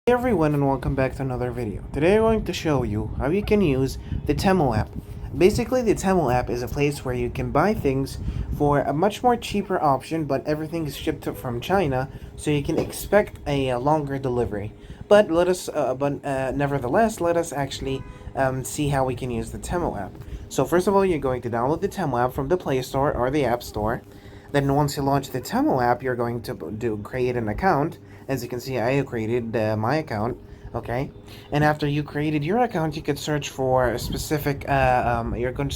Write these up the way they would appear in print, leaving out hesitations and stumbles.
Hey everyone, and welcome back to another video. Today I'm going to show you how you can use the Temu app. Basically, the Temu app is a place where you can buy things for a much more cheaper option, but everything is shipped from China, so you can expect a longer delivery. But nevertheless, let us actually see how we can use the Temu app. So first of all, you're going to download the Temu app from the Play Store or the App Store. Then once you launch the Temu app, you're going to create an account. As you can see, I created my account. Okay, and after you created your account, you could search for a specific. You're going to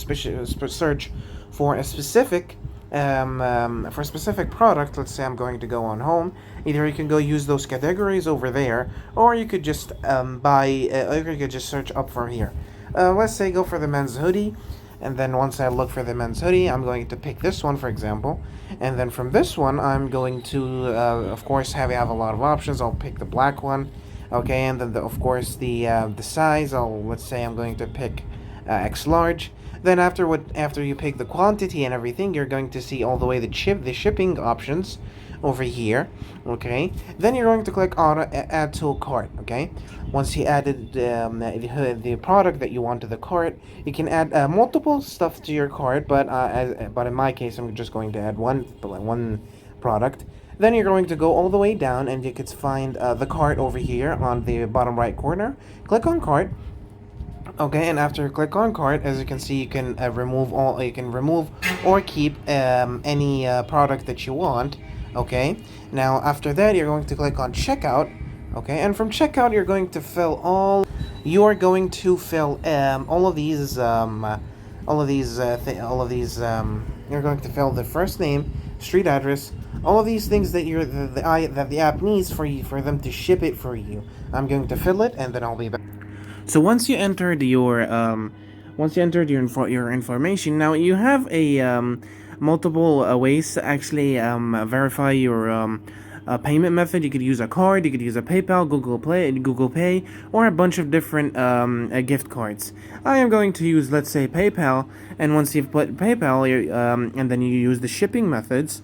search for a specific. For a specific product. Let's say I'm going to go on home. Either you can go use those categories over there, or you could just or you could just search up from here. Let's say go for the men's hoodie. And then once I look for the men's hoodie, I'm going to pick this one, for example. And then from this one, I'm going to, of course, have a lot of options. I'll pick the black one, okay. And then, of course, the size. Let's say I'm going to pick X large. Then after you pick the quantity and everything, you're going to see all the way the shipping options over here, okay. Then you're going to click on add to cart, okay. Once you added the product that you want to the cart, you can add multiple stuff to your cart, but in my case, I'm just going to add one product. Then you're going to go all the way down, and you could find the cart over here on the bottom right corner. Click on cart. Okay, and after you click on cart, as you can see, you can remove or keep any product that you want. Okay, now after that, you're going to click on checkout. Okay, and from checkout, you're going to fill all of these you're going to fill the first name, street address, all of these things that that the app needs for them to ship it for you. I'm going to fill it, and then I'll be back. So once you entered your information, now you have a multiple ways to actually verify your payment method. You could use a card, you could use a PayPal, Google Pay, or a bunch of different gift cards. I am going to use, let's say, PayPal, and once you've put PayPal, and then you use the shipping methods.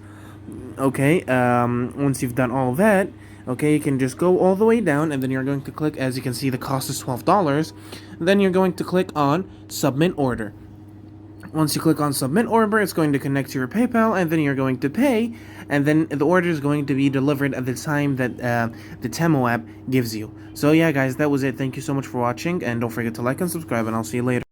Okay, once you've done all that, okay, you can just go all the way down, and then you're going to click, as you can see, the cost is $12. Then you're going to click on Submit Order. Once you click on Submit Order, it's going to connect to your PayPal, and then you're going to pay, and then the order is going to be delivered at the time that the Temu app gives you. So yeah, guys, that was it. Thank you so much for watching, and don't forget to like and subscribe, and I'll see you later.